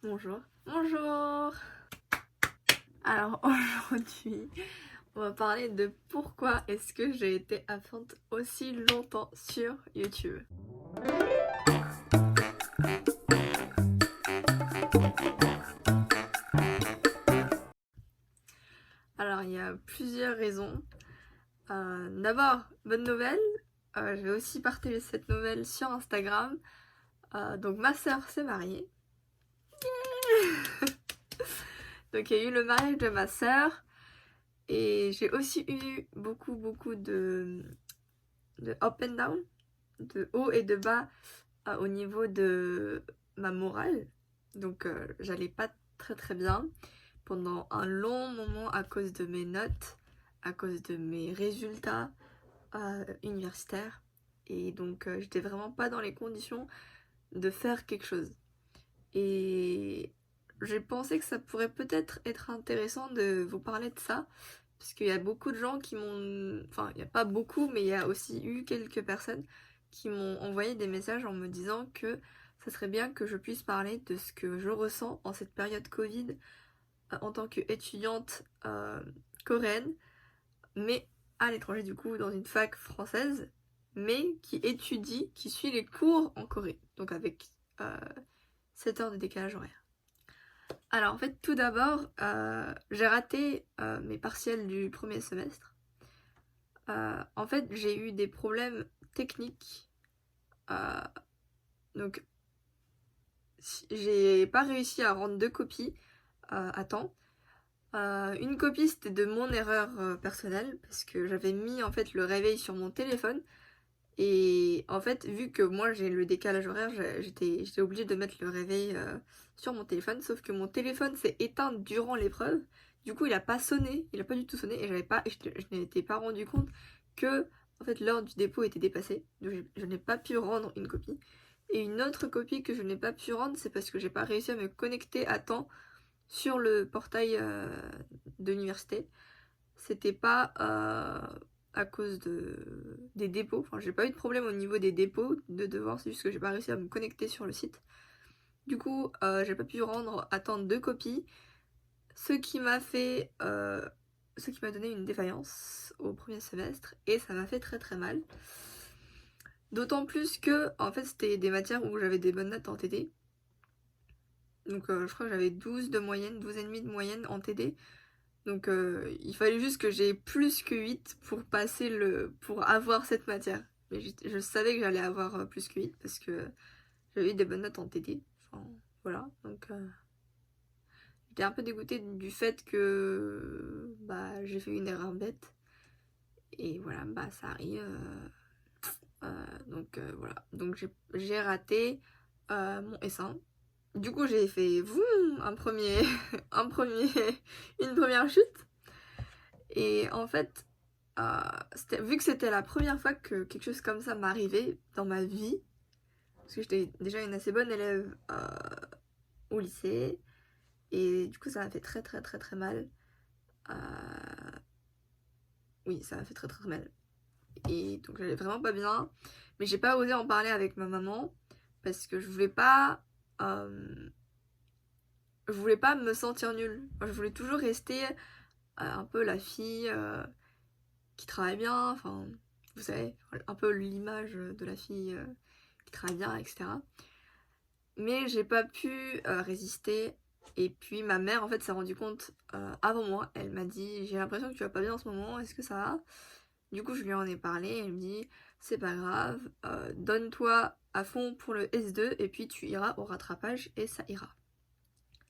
Bonjour. Bonjour. Alors aujourd'hui, on va parler de pourquoi est-ce que j'ai été absente aussi longtemps sur YouTube. Alors il y a plusieurs raisons. D'abord, bonne nouvelle, je vais aussi partager cette nouvelle sur Instagram. Donc ma soeur s'est mariée. Donc il y a eu le mariage de ma soeur. Et j'ai aussi eu beaucoup de up and down, de haut et de bas au niveau de ma morale. Donc j'allais pas très bien pendant un long moment à cause de mes notes, à cause de mes résultats universitaires. Et donc j'étais vraiment pas dans les conditions de faire quelque chose. Et j'ai pensé que ça pourrait peut-être être intéressant de vous parler de ça. Parce qu'il y a beaucoup de gens qui m'ont... Enfin, il n'y a pas beaucoup, mais il y a aussi eu quelques personnes qui m'ont envoyé des messages en me disant que ça serait bien que je puisse parler de ce que je ressens en cette période Covid en tant qu'étudiante coréenne, mais à l'étranger du coup, dans une fac française, mais qui étudie, qui suit les cours en Corée, donc avec 7 heures de décalage horaire. Alors en fait, tout d'abord, j'ai raté mes partiels du premier semestre. En fait, j'ai eu des problèmes techniques. Donc, j'ai pas réussi à rendre 2 copies à temps. Une copie, c'était de mon erreur personnelle, parce que j'avais mis en fait le réveil sur mon téléphone. Et en fait, vu que moi j'ai le décalage horaire, j'étais obligée de mettre le réveil sur mon téléphone, sauf que mon téléphone s'est éteint durant l'épreuve. Du coup, il a pas sonné, il a pas du tout sonné, et je n'étais pas rendu compte que en fait l'heure du dépôt était dépassée. Donc je n'ai pas pu rendre une copie. Et une autre copie que je n'ai pas pu rendre, c'est parce que j'ai pas réussi à me connecter à temps sur le portail de l'université. C'était pas à cause des dépôts. Enfin, j'ai pas eu de problème au niveau des dépôts de devoirs, c'est juste que j'ai pas réussi à me connecter sur le site. Du coup, j'ai pas pu rendre à temps 2 copies, ce qui m'a fait. Ce qui m'a donné une défaillance au premier semestre, et ça m'a fait très mal. D'autant plus que, en fait, c'était des matières où j'avais des bonnes notes en TD. Donc, je crois que j'avais 12 de moyenne, 12,5 de moyenne en TD. Donc il fallait juste que j'ai plus que 8 pour passer pour avoir cette matière. Mais je savais que j'allais avoir plus que 8 parce que j'avais eu des bonnes notes en TD. Enfin, voilà. Donc j'étais un peu dégoûtée du fait que bah j'ai fait une erreur bête. Et voilà, bah ça arrive. Donc voilà. Donc j'ai raté mon S1. Du coup j'ai fait vroom, une première chute. Et en fait, vu que c'était la première fois que quelque chose comme ça m'arrivait dans ma vie, parce que j'étais déjà une assez bonne élève au lycée, et du coup ça m'a fait très mal. Euh, oui, ça m'a fait très mal. Et donc j'allais vraiment pas bien, mais j'ai pas osé en parler avec ma maman, parce que je voulais pas me sentir nulle. Enfin, je voulais toujours rester un peu la fille qui travaille bien, enfin, vous savez, un peu l'image de la fille qui travaille bien, etc. Mais j'ai pas pu résister. Et puis ma mère, en fait, s'est rendue compte avant moi. Elle m'a dit, j'ai l'impression que tu vas pas bien en ce moment, est-ce que ça va? Du coup, je lui en ai parlé. Elle me dit, c'est pas grave, donne-toi à fond pour le S2 et puis tu iras au rattrapage et ça ira.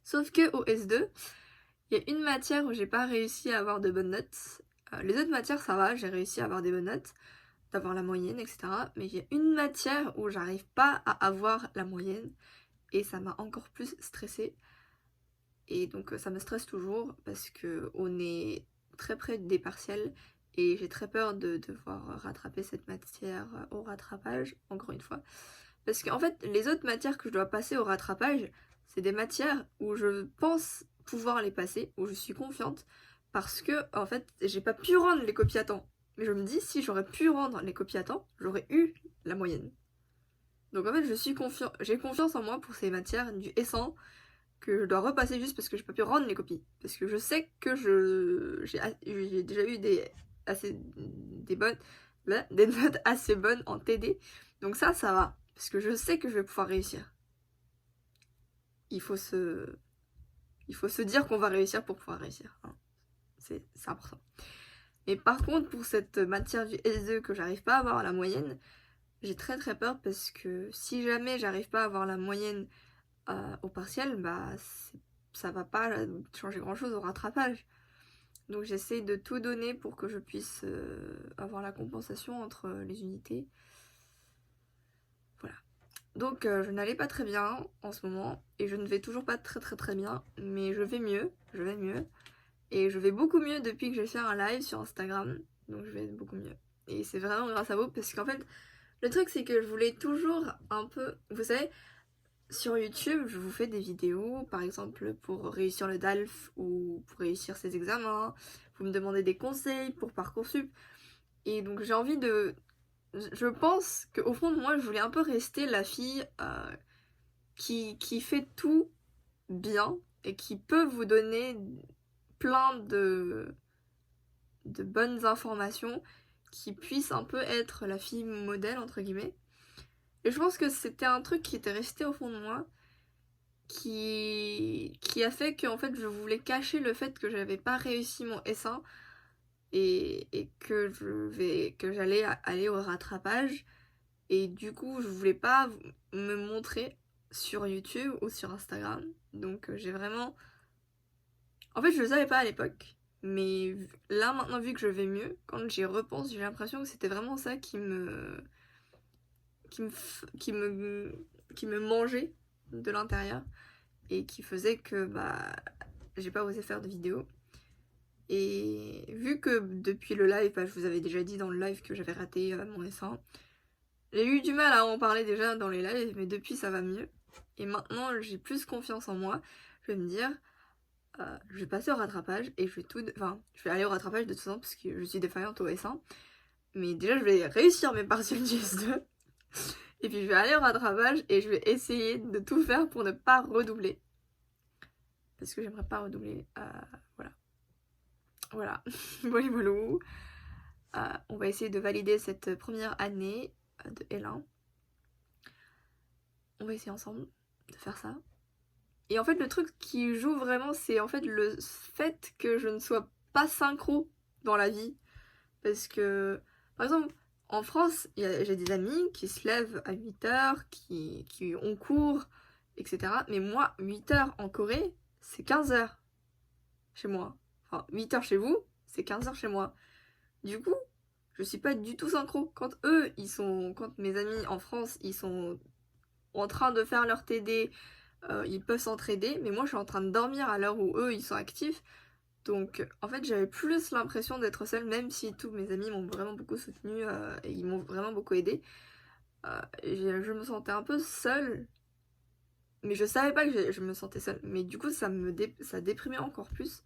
Sauf que au S2, il y a une matière où j'ai pas réussi à avoir de bonnes notes. Les autres matières, ça va, j'ai réussi à avoir des bonnes notes, d'avoir la moyenne, etc. Mais il y a une matière où j'arrive pas à avoir la moyenne et ça m'a encore plus stressée. Et donc ça me stresse toujours parce que on est très près des partiels et j'ai très peur de devoir rattraper cette matière au rattrapage, encore une fois. Parce qu'en fait, les autres matières que je dois passer au rattrapage, c'est des matières où je pense pouvoir les passer, où je suis confiante, parce que en fait, j'ai pas pu rendre les copies à temps. Mais je me dis, si j'aurais pu rendre les copies à temps, j'aurais eu la moyenne. Donc en fait, j'ai confiance en moi pour ces matières du S1 que je dois repasser juste parce que j'ai pas pu rendre les copies. Parce que je sais que j'ai déjà eu des notes assez bonnes en TD. Donc ça va. Parce que je sais que je vais pouvoir réussir. Il faut se dire qu'on va réussir pour pouvoir réussir. Hein. C'est important. Mais par contre, pour cette matière du S2 que j'arrive pas à avoir la moyenne, j'ai très peur parce que si jamais j'arrive pas à avoir la moyenne au partiel, bah ça va pas changer grand chose au rattrapage. Donc j'essaie de tout donner pour que je puisse avoir la compensation entre les unités. Voilà. Donc je n'allais pas très bien en ce moment et je ne vais toujours pas très bien, mais je vais mieux. Et je vais beaucoup mieux depuis que j'ai fait un live sur Instagram, donc je vais beaucoup mieux. Et c'est vraiment grâce à vous parce qu'en fait, le truc c'est que je voulais toujours un peu, vous savez, sur YouTube, je vous fais des vidéos, par exemple pour réussir le DALF ou pour réussir ses examens, vous me demandez des conseils pour Parcoursup. Et donc j'ai envie de... Je pense qu'au fond de moi, je voulais un peu rester la fille qui fait tout bien et qui peut vous donner plein de bonnes informations, qui puissent un peu être la fille modèle, entre guillemets. Et je pense que c'était un truc qui était resté au fond de moi, qui a fait que en fait je voulais cacher le fait que j'avais pas réussi mon S1 et que j'allais aller au rattrapage, et du coup je voulais pas me montrer sur YouTube ou sur Instagram. Donc j'ai vraiment, en fait je le savais pas à l'époque, mais là maintenant vu que je vais mieux, quand j'y repense, j'ai l'impression que c'était vraiment ça qui me mangeait de l'intérieur et qui faisait que bah j'ai pas osé faire de vidéo. Et vu que depuis le live, bah, je vous avais déjà dit dans le live que j'avais raté mon S1, j'ai eu du mal à en parler déjà dans les lives, mais depuis ça va mieux. Et maintenant j'ai plus confiance en moi. Je vais me dire, je vais passer au rattrapage et je vais aller au rattrapage de toute façon parce que je suis défaillante au S1. Mais déjà je vais réussir mes partiels du S2. Et puis je vais aller au rattrapage et je vais essayer de tout faire pour ne pas redoubler. Parce que j'aimerais pas redoubler. Voilà. Voilà. On va essayer de valider cette première année de L1. On va essayer ensemble de faire ça. Et en fait, le truc qui joue vraiment, c'est en fait le fait que je ne sois pas synchro dans la vie. Parce que, par exemple, en France, j'ai des amis qui se lèvent à 8h, qui ont cours, etc. Mais moi, 8h en Corée, c'est 15h chez moi. Enfin, 8h chez vous, c'est 15h chez moi. Du coup, je suis pas du tout synchro. Quand mes amis en France, ils sont en train de faire leur TD, ils peuvent s'entraider, mais moi je suis en train de dormir à l'heure où eux ils sont actifs. Donc en fait j'avais plus l'impression d'être seule, même si tous mes amis m'ont vraiment beaucoup soutenue et ils m'ont vraiment beaucoup aidée. Je me sentais un peu seule, mais je savais pas que je me sentais seule. Mais du coup ça déprimait encore plus.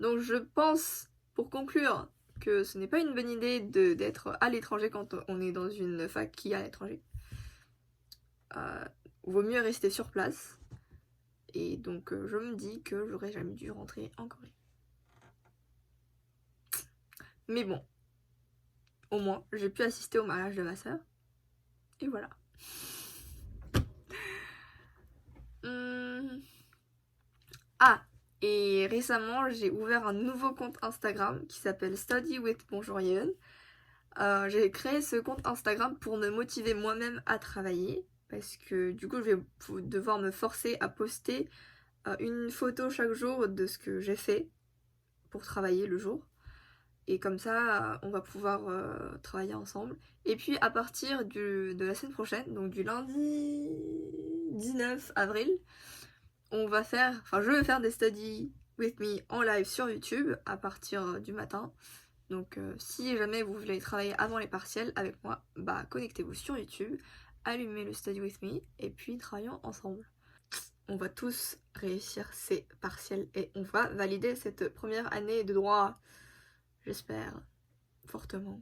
Donc je pense, pour conclure, que ce n'est pas une bonne idée d'être à l'étranger quand on est dans une fac qui est à l'étranger. Vaut mieux rester sur place. Et donc je me dis que j'aurais jamais dû rentrer en Corée. Mais bon, au moins j'ai pu assister au mariage de ma soeur. Et voilà. Ah, et récemment j'ai ouvert un nouveau compte Instagram qui s'appelle Study with Bonjour Yeon. J'ai créé ce compte Instagram pour me motiver moi-même à travailler. Parce que du coup je vais devoir me forcer à poster une photo chaque jour de ce que j'ai fait pour travailler le jour. Et comme ça, on va pouvoir travailler ensemble. Et puis à partir de la semaine prochaine, donc du lundi 19 avril, je vais faire des study with me en live sur YouTube à partir du matin. Donc si jamais vous voulez travailler avant les partiels avec moi, bah connectez-vous sur YouTube, allumez le study with me et puis travaillons ensemble. On va tous réussir ces partiels et on va valider cette première année de droit. J'espère fortement.